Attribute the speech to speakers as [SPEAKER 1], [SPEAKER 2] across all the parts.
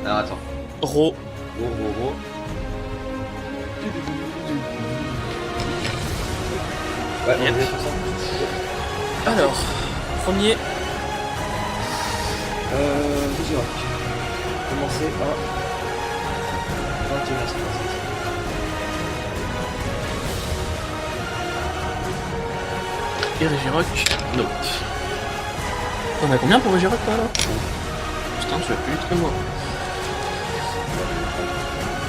[SPEAKER 1] Alors attends.
[SPEAKER 2] Ro.
[SPEAKER 1] Ro. Ouais, on
[SPEAKER 2] Yep.
[SPEAKER 1] est sur ça.
[SPEAKER 2] Alors, premier.
[SPEAKER 1] Visual. Commencer à 21h56.
[SPEAKER 2] Et Régiroc, note. T'en as combien pour Régiroc toi là? Putain, tu vas plus vite que moi.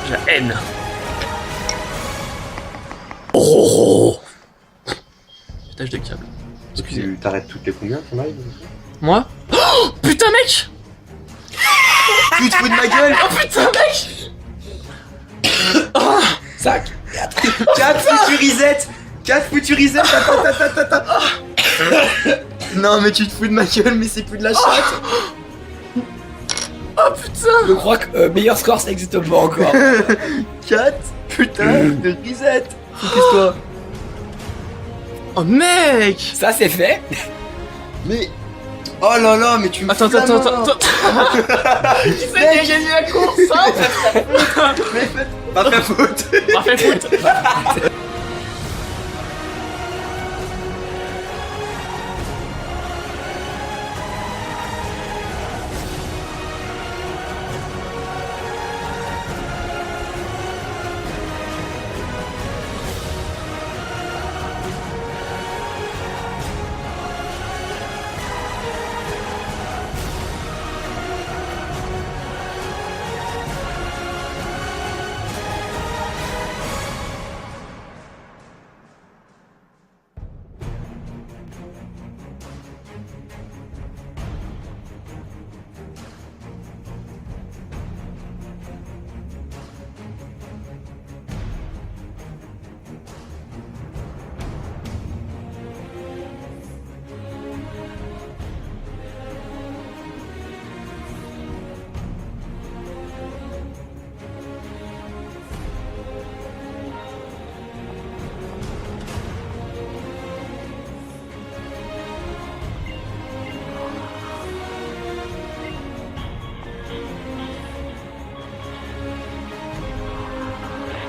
[SPEAKER 2] J'ai la haine. Oh, pétage de câble. Excusez.
[SPEAKER 1] Tu t'arrêtes toutes les combien ton live?
[SPEAKER 2] Moi? Oh, putain mec!
[SPEAKER 1] Tu te fous de ma gueule!
[SPEAKER 2] Oh putain mec!
[SPEAKER 1] 5, 4 futurisettes! 4 futurisettes! Attends. Non mais tu te fous de ma gueule, mais c'est plus de la chatte!
[SPEAKER 2] Oh putain!
[SPEAKER 3] Je crois que meilleur score ça existe pas encore.
[SPEAKER 1] 4 putain de risettes! Focus-toi!
[SPEAKER 2] Oh mec!
[SPEAKER 3] Ça c'est fait.
[SPEAKER 1] Mais... Oh là là, mais tu me
[SPEAKER 2] Attends.
[SPEAKER 1] fous la main.
[SPEAKER 2] Qui c'est qui a gagné la course hein?
[SPEAKER 1] Mais faites pas ta faute!
[SPEAKER 2] Parfait foot!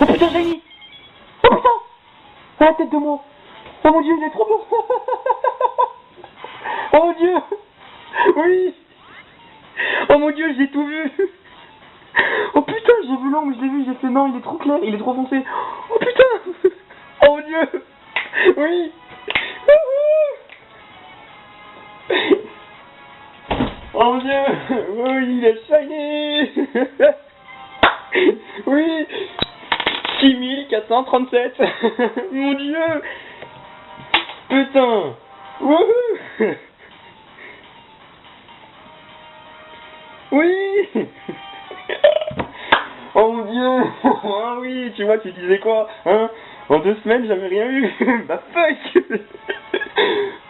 [SPEAKER 4] Oh putain, Shiny! Oh putain! À la tête de moi! Oh mon dieu, il est trop beau! Oh mon dieu! Oui! Oh mon dieu, j'ai tout vu! Oh putain, j'ai vu l'angle, je l'ai vu, j'ai fait non, il est trop clair, il est trop foncé! Oh putain! Oh mon dieu! Oui! Oh mon dieu! Oui, il est shiny! Oui! 6437. Mon dieu. Putain. Wouhou. Oui. Oh mon dieu. Ah oui, tu vois, tu disais quoi, hein? En 2 semaines, j'avais rien eu. Bah fuck.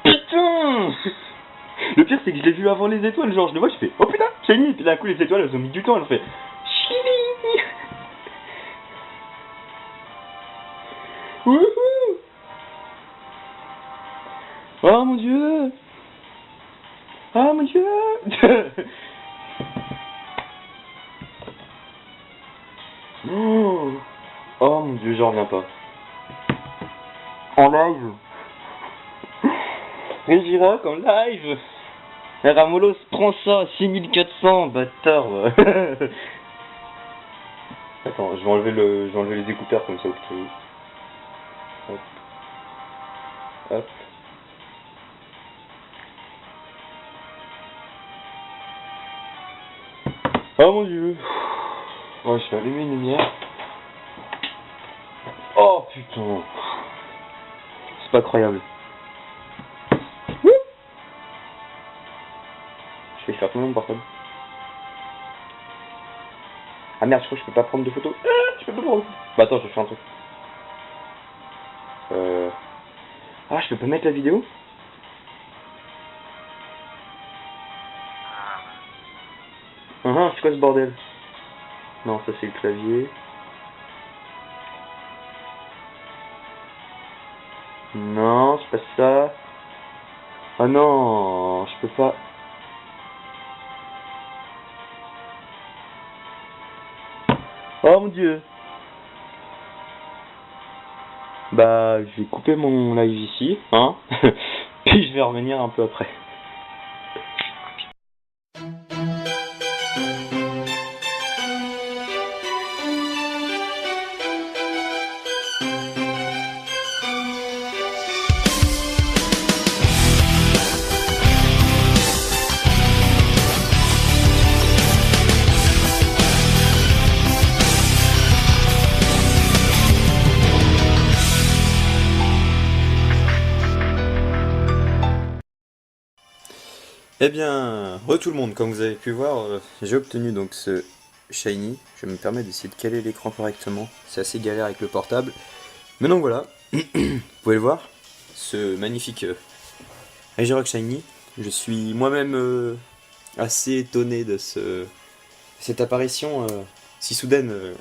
[SPEAKER 4] Putain. Le pire, c'est que je l'ai vu avant les étoiles, genre, je le vois, je fais, oh putain, shiny. Puis d'un coup, les étoiles, elles ont mis du temps, elles ont fait, chili. Wouhou! Oh mon dieu! Oh mon dieu! Oh, oh mon dieu, j'en reviens pas. En live! Régiroc en live! Ramolos prend ça, 6400, bâtard! Attends, je vais enlever les écouteurs comme ça au cas où. Hop. Hop. Oh mon dieu. Oh, je vais allumer une lumière. Oh putain. C'est pas croyable. Wouh. Je vais faire tout le monde portable. Ah merde, je crois que je peux pas prendre de photos. Je peux pas prendre. Bah attends, je vais faire un truc. Ah, je peux pas mettre la vidéo? C'est quoi ce bordel? Non, ça c'est le clavier. Non, c'est pas ça. Ah non, je peux pas. Oh mon dieu. Bah, je vais couper mon live ici, hein. Puis je vais revenir un peu après.
[SPEAKER 1] Eh bien, tout le monde, comme vous avez pu voir, j'ai obtenu donc ce shiny. Je me permets d'essayer de caler l'écran correctement. C'est assez galère avec le portable. Mais donc voilà, vous pouvez le voir, ce magnifique Regirock shiny. Je suis moi-même assez étonné de cette apparition si soudaine.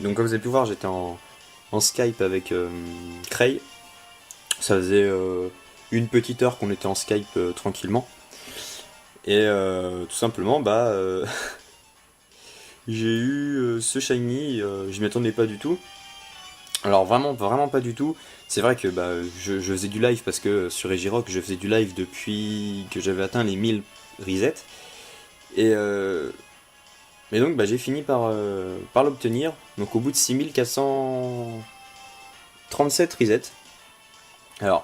[SPEAKER 1] Donc comme vous avez pu voir, j'étais en Skype avec Cray. Ça faisait une petite heure qu'on était en Skype tranquillement. Et tout simplement, j'ai eu ce shiny, je m'y attendais pas du tout. Alors vraiment pas du tout. C'est vrai que je faisais du live parce que sur Regirock, je faisais du live depuis que j'avais atteint les 1000 resets. Et donc j'ai fini par l'obtenir. Donc au bout de 6437 resets. Alors,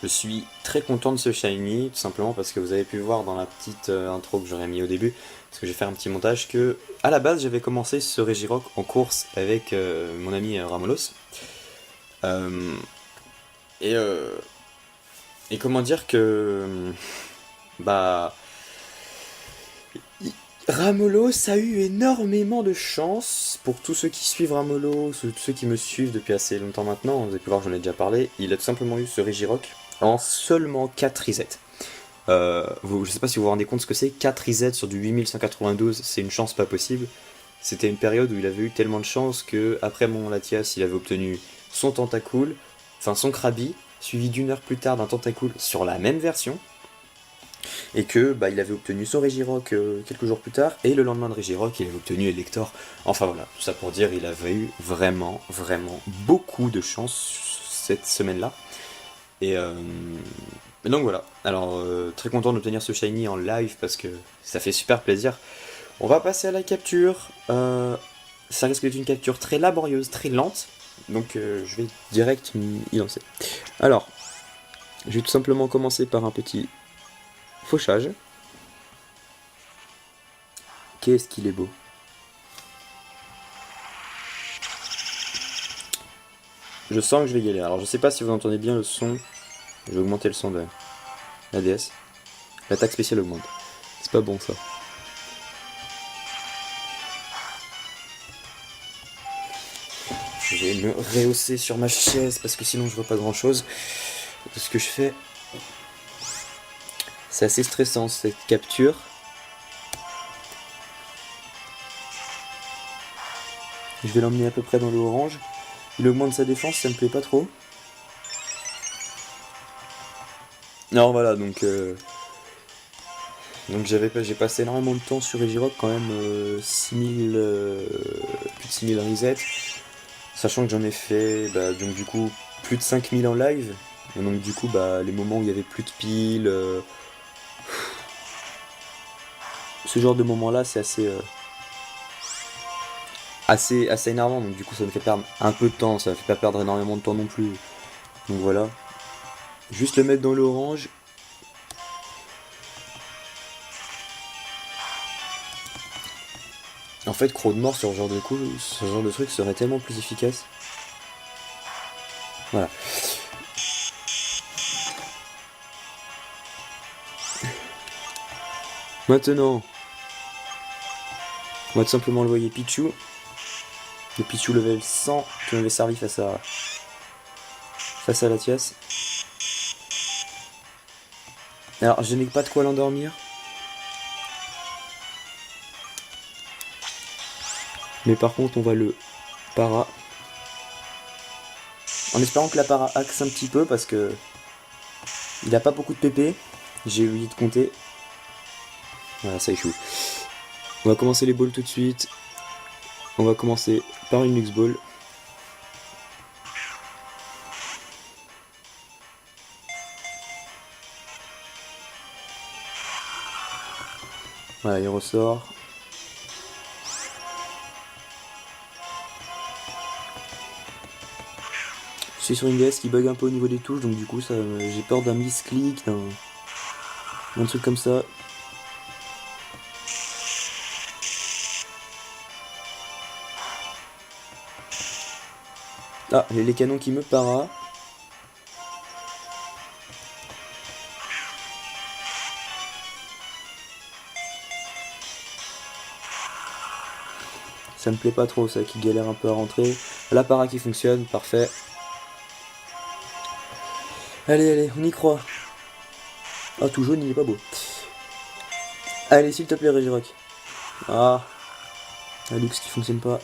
[SPEAKER 1] je suis très content de ce shiny, tout simplement parce que vous avez pu voir dans la petite intro que j'aurais mis au début, parce que j'ai fait un petit montage, que à la base j'avais commencé ce Regirock en course avec mon ami Ramolos. Et comment dire que Ramolos a eu énormément de chance. Pour tous ceux qui suivent Ramolos, tous ceux qui me suivent depuis assez longtemps maintenant, vous avez pu voir, j'en ai déjà parlé, il a tout simplement eu ce Regirock en seulement 4 resets. Je sais pas si vous vous rendez compte ce que c'est, 4 resets sur du 8192, c'est une chance pas possible. C'était une période où il avait eu tellement de chance que après mon Latias, il avait obtenu son Tentacool, enfin son Krabi, suivi d'une heure plus tard d'un Tentacool sur la même version. Et que il avait obtenu son Regirock quelques jours plus tard, et le lendemain de Regirock, il avait obtenu Elector. Enfin voilà, tout ça pour dire, il avait eu vraiment beaucoup de chance cette semaine-là. Et donc voilà, alors très content d'obtenir ce shiny en live parce que ça fait super plaisir. On va passer à la capture. Ça risque d'être une capture très laborieuse, très lente, donc je vais direct y lancer. Alors, je vais tout simplement commencer par un petit fauchage. Qu'est-ce qu'il est beau. Je sens que je vais y aller. Alors je sais pas si vous entendez bien le son. Je vais augmenter le son de la DS. L'attaque spéciale augmente. C'est pas bon ça. Je vais me rehausser sur ma chaise parce que sinon je vois pas grand chose de ce que je fais. C'est assez stressant cette capture. Je vais l'emmener à peu près dans le orange. Il augmente sa défense, ça me plaît pas trop. Non voilà, donc j'ai passé énormément de temps sur Regirock, quand même 6000 plus de 6000 resets, sachant que j'en ai fait donc du coup plus de 5000 en live, et donc du coup les moments où il y avait plus de piles, ce genre de moment là c'est assez énervant, donc du coup ça me fait perdre un peu de temps, ça me fait pas perdre énormément de temps non plus, donc voilà. Juste le mettre dans l'orange. En fait, croc de mort sur ce genre de coup, ce genre de truc serait tellement plus efficace. Voilà. Maintenant, on va tout simplement envoyer Pichu. Le Pichu level 100 qui m'avait servi face à Latias. Alors, je n'ai pas de quoi l'endormir. Mais par contre, on va le para. En espérant que la para axe un petit peu parce que il a pas beaucoup de PP. J'ai oublié de compter. Voilà, ça échoue. On va commencer les balls tout de suite. On va commencer par une Lux Ball. Voilà, il ressort. Je suis sur une DS qui bug un peu au niveau des touches, donc du coup ça, j'ai peur d'un misclick, d'un truc comme ça. Ah, j'ai les canons qui me para. Ça me plaît pas trop, ça, qui galère un peu à rentrer. La para qui fonctionne, parfait. Allez, allez, on y croit. Ah, tout jaune, il est pas beau. Allez, s'il te plaît, Regirock. Ah, la Lux qui fonctionne pas.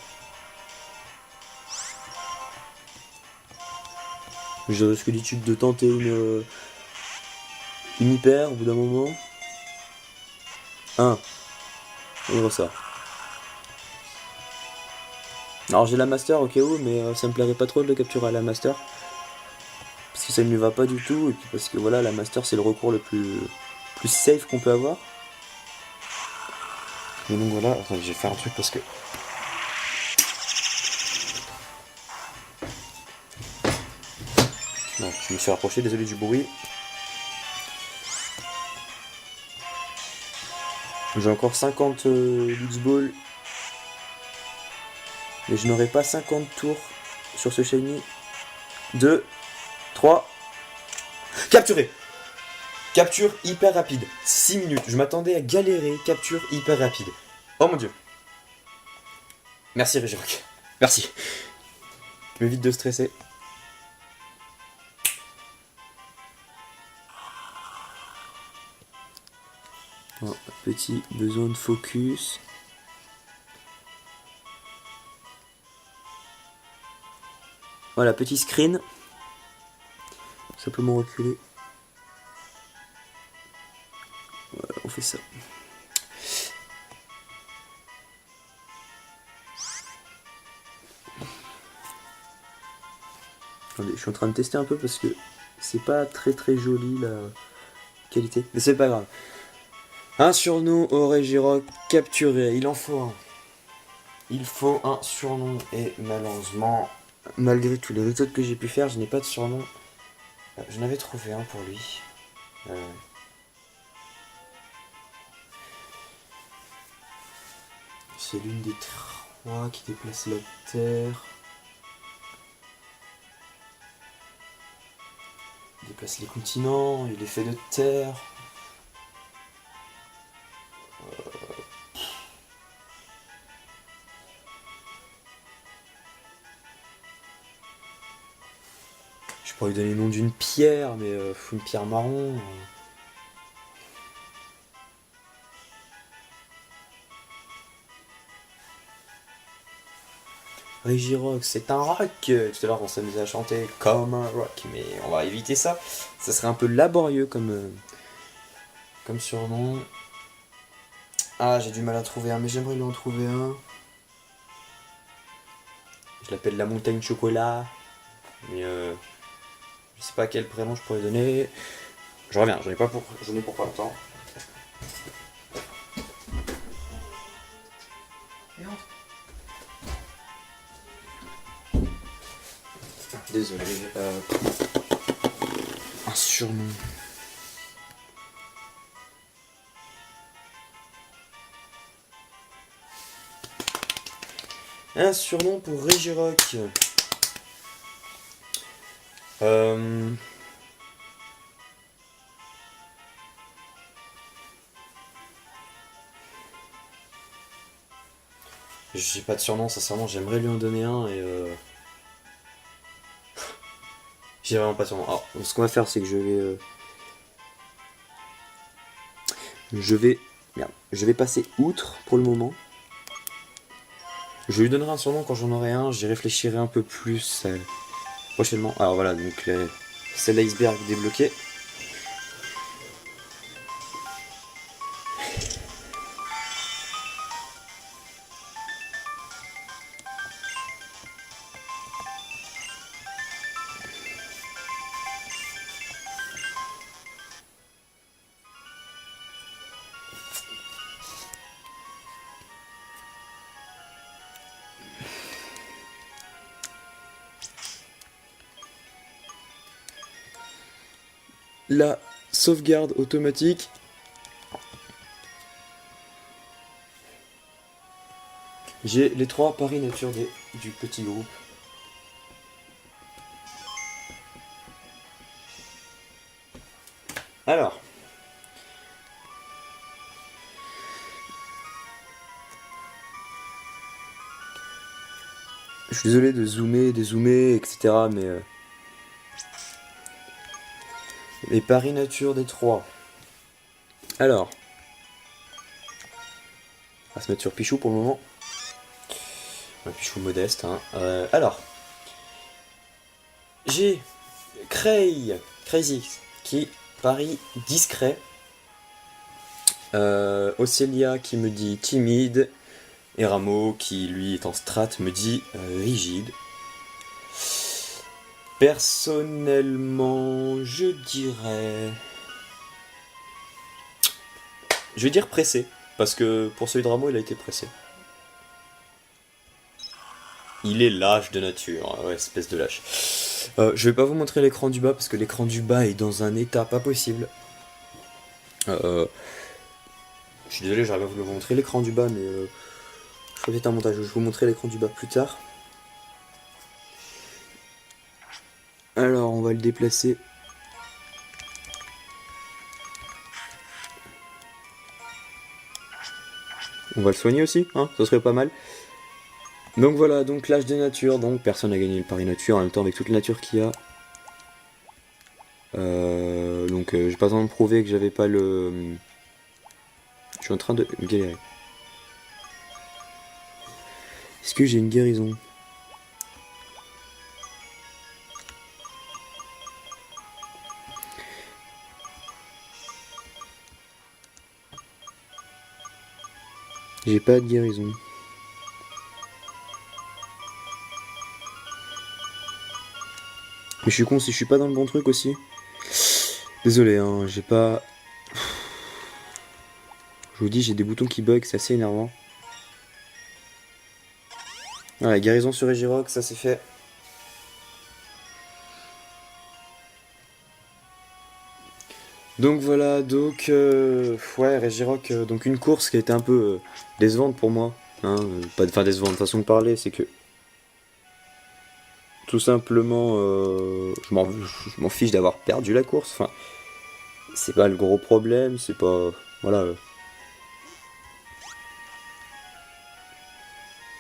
[SPEAKER 1] Je risque d'étude de tenter une hyper au bout d'un moment. Il ressort. Alors j'ai la master au cas où, mais ça me plairait pas trop de le capturer à la master. Parce que ça ne lui va pas du tout, et puis parce que voilà, la master c'est le recours le plus safe qu'on peut avoir. Et donc voilà, attends, je vais faire un truc parce que... Non, je me suis rapproché, désolé du bruit. J'ai encore 50 Lux Ball. Mais je n'aurai pas 50 tours sur ce shiny. 2, 3. Capturé! Capture hyper rapide. 6 minutes. Je m'attendais à galérer. Capture hyper rapide. Oh mon dieu. Merci Regirock. Merci. Je m'évite de stresser. Oh, petit besoin de focus. Voilà, petit screen. Simplement reculer. Voilà, on fait ça. Attendez, je suis en train de tester un peu parce que c'est pas très joli la qualité. Mais c'est pas grave. Un surnom au Regirock capturé. Il en faut un. Il faut un surnom. Et malheureusement, malgré tous les résultats que j'ai pu faire, je n'ai pas de surnom. Je n'avais trouvé un pour lui. C'est l'une des 3 qui déplace la terre. Il déplace les continents, il est fait de terre. Je pourrais lui donner le nom d'une pierre, mais une pierre marron. Regirock, c'est un rock. Tout à l'heure, on s'amusait à chanter comme un rock, mais on va éviter ça. Ça serait un peu laborieux comme surnom. Ah, j'ai du mal à trouver un, mais j'aimerais lui en trouver un. Je l'appelle la montagne chocolat, mais je sais pas quel prénom je pourrais donner. Je reviens, j'en ai pour pas longtemps. Désolé. Un surnom. Un surnom pour Regirock. J'ai pas de surnom, sincèrement, j'aimerais lui en donner un et j'ai vraiment pas de surnom. Alors, ce qu'on va faire, c'est que je vais passer outre pour le moment. Je lui donnerai un surnom quand j'en aurai un, j'y réfléchirai un peu plus prochainement. Alors voilà, donc c'est l'iceberg débloqué. la sauvegarde automatique. J'ai les 3 paris nature du petit groupe. Alors. Je suis désolé de zoomer, dézoomer, etc. Mais les paris nature des 3. Alors. On va se mettre sur Pichou pour le moment. Un Pichou modeste. Hein. Alors. J'ai Crazy qui parie discret. Océlia qui me dit timide. Et Rameau qui lui est en strat me dit rigide. Personnellement, je vais dire pressé. Parce que pour celui de Rameau, il a été pressé. Il est lâche de nature, ouais, espèce de lâche. Je vais pas vous montrer l'écran du bas parce que l'écran du bas est dans un état pas possible. Je suis désolé, j'aurais bien voulu vous montrer l'écran du bas, mais je ferai peut-être un montage. Je vais vous montrer l'écran du bas plus tard. Alors, on va le déplacer. On va le soigner aussi, hein, ça serait pas mal. Donc voilà, donc l'âge des natures, donc personne n'a gagné le pari nature, en même temps avec toute la nature qu'il y a. Donc j'ai pas besoin de prouver que j'avais pas le... Je suis en train de galérer. Est-ce que j'ai une guérison ? J'ai pas de guérison. Mais je suis con si je suis pas dans le bon truc aussi. Désolé, hein, j'ai pas... Je vous dis, j'ai des boutons qui bug, c'est assez énervant. Voilà, guérison sur Regirock, ça c'est fait. Donc voilà, donc... ouais, Regirock, donc une course qui a été un peu décevante pour moi. Hein, enfin décevante, façon de parler, c'est que... Tout simplement, je m'en fiche d'avoir perdu la course. Enfin, c'est pas le gros problème, c'est pas... Voilà.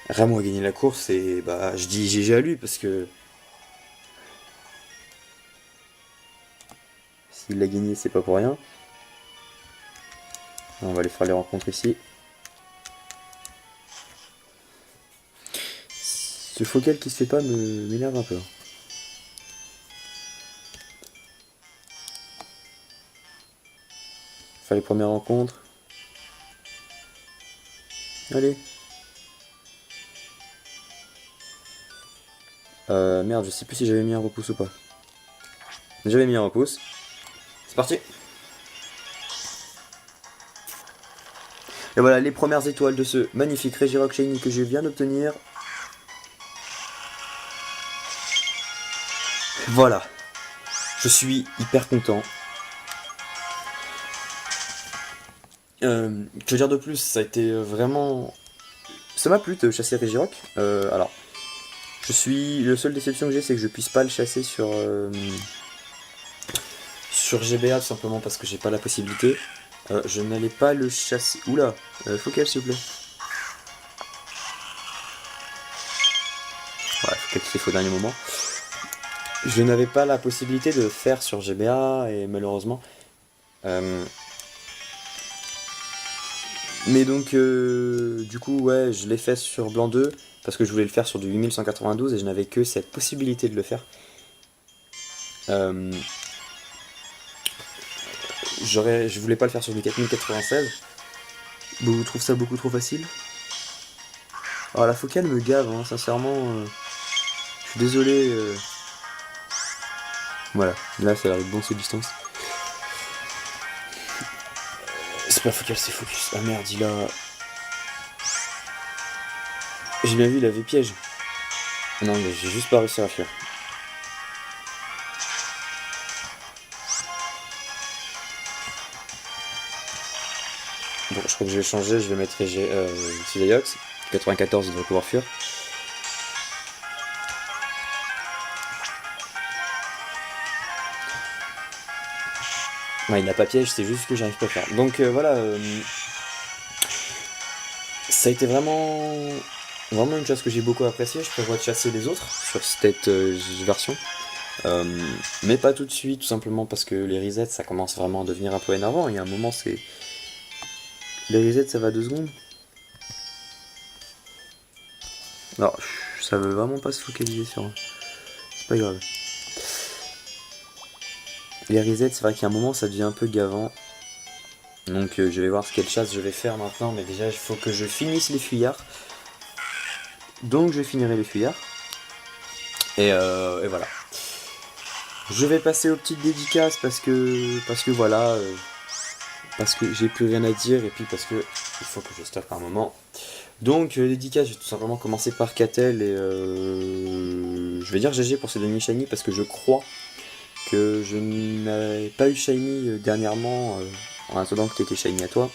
[SPEAKER 1] Rameau a gagné la course et bah je dis GG à lui parce que... S'il l'a gagné, c'est pas pour rien. On va aller faire les rencontres ici. Ce focal qui se fait pas m'énerve un peu. Faire les premières rencontres. Allez. Merde, je sais plus si j'avais mis un repousse ou pas. J'avais mis un repousse. C'est parti. Et voilà les premières étoiles de ce magnifique Regirock Shiny que je viens d'obtenir. Voilà. Je suis hyper content. Que dire de plus, ça a été vraiment... Ça m'a plu de chasser Regirock. Alors, le seule déception que j'ai, c'est que je puisse pas le chasser sur GBA, tout simplement parce que j'ai pas la possibilité. Je n'allais pas le chasser... Oula, faut qu'elle s'il vous plaît. Ouais, faut qu'elle se fait au dernier moment. Je n'avais pas la possibilité de le faire sur GBA, et malheureusement... Mais donc, du coup, ouais, je l'ai fait sur Blanc 2, parce que je voulais le faire sur du 8192, et je n'avais que cette possibilité de le faire. Je voulais pas le faire sur du 4096. Vous trouvez ça beaucoup trop facile? Alors la focale me gave, hein, sincèrement. Je suis désolé. Voilà, là ça a l'air de bon cette distance. C'est pas focal, c'est focus. Ah merde, il a... J'ai bien vu, il avait piège. Non, mais j'ai juste pas réussi à fuir. Bon, je crois que je vais changer, je vais mettre Sidaiox. 94, il devrait pouvoir fuir. Ouais, il n'a pas piège, c'est juste que j'arrive pas à faire. Donc voilà, ça a été vraiment une chasse que j'ai beaucoup appréciée. Je prévois de chasser les autres sur cette version. Mais pas tout de suite, tout simplement parce que les resets ça commence vraiment à devenir un peu énervant. Il y a un moment, c'est. Les resets ça va 2 secondes. Non, ça veut vraiment pas se focaliser sur. C'est pas grave. Les resets, c'est vrai qu'il y a un moment, ça devient un peu gavant. Donc je vais voir quelle chasse je vais faire maintenant. Mais déjà, il faut que je finisse les fuyards. Donc je finirai les fuyards. Et voilà. Je vais passer aux petites dédicaces parce que voilà. Parce que j'ai plus rien à dire et puis parce que il faut que je stoppe un moment. Donc dédicace, je vais tout simplement commencer par Catel et je vais dire GG pour ces demi shiny parce que je crois que je n'avais pas eu shiny dernièrement en attendant que tu étais shiny à toi.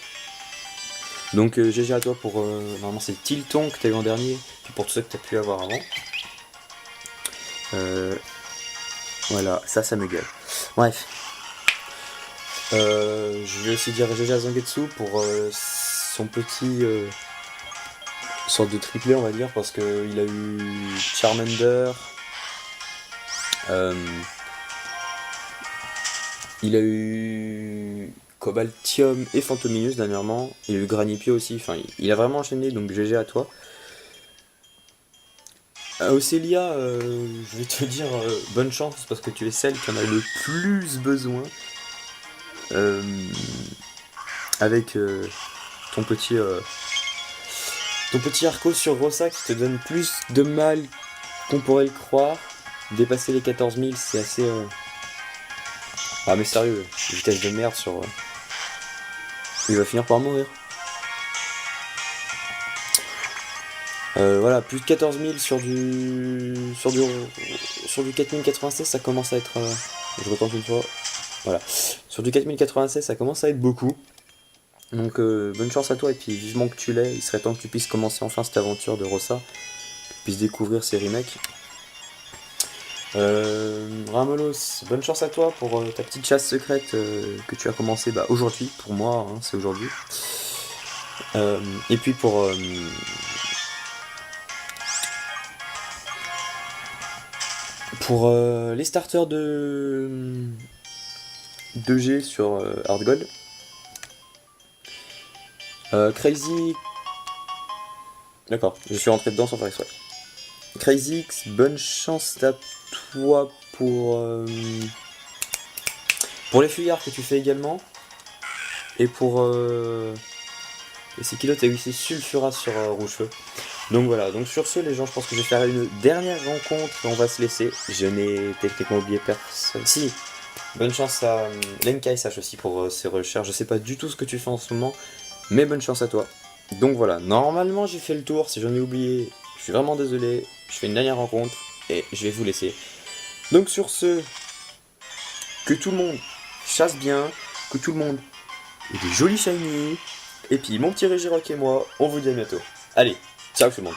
[SPEAKER 1] Donc GG à toi pour normalement c'est Tilton que tu as eu en dernier puis pour tout ça que tu as pu avoir avant. Voilà, ça me gueule. Bref. Je vais aussi dire GG à Zangetsu pour son petit sorte de triplé on va dire parce que il a eu Charmander, il a eu Cobaltium et Phantominus dernièrement, il a eu Granipier aussi, enfin il a vraiment enchaîné donc GG à toi. Océlia, je vais te dire bonne chance parce que tu es celle qui en a le plus besoin. Avec ton petit Arco sur Rossa qui te donne plus de mal qu'on pourrait le croire. Dépasser les 14 000 c'est assez... Ah mais sérieux, vitesse de merde sur... Il va finir par mourir. Voilà, plus de 14 000 sur du 4096 ça commence à être... Je retente une fois. Voilà. Sur du 4096 ça commence à être beaucoup. Donc bonne chance à toi et puis vivement que tu l'aies. Il serait temps que tu puisses commencer enfin cette aventure de Rossa. Que tu puisses découvrir ces remakes. Ramolos, bonne chance à toi pour ta petite chasse secrète que tu as commencé aujourd'hui. Pour moi, hein, c'est aujourd'hui. Et puis pour... les starters de G sur Hard Gold, Crazy... D'accord, je suis rentré dedans sans faire exprès. Crazy X, bonne chance à toi pour les fuyards que tu fais également. Et pour... Et c'est Kilo, t'as eu ces sulfuras sur Rouge-Feu. Donc voilà, donc sur ce les gens, je pense que je vais faire une dernière rencontre et on va se laisser. Je n'ai techniquement oublié personne. Si, bonne chance à Lenkai Sache aussi pour ses recherches. Je sais pas du tout ce que tu fais en ce moment, mais bonne chance à toi. Donc voilà, normalement j'ai fait le tour, si j'en ai oublié, je suis vraiment désolé. Je fais une dernière rencontre et je vais vous laisser. Donc sur ce, que tout le monde chasse bien, que tout le monde ait des jolis shiny. Et puis mon petit Regirock et moi, on vous dit à bientôt. Allez, ciao tout le monde.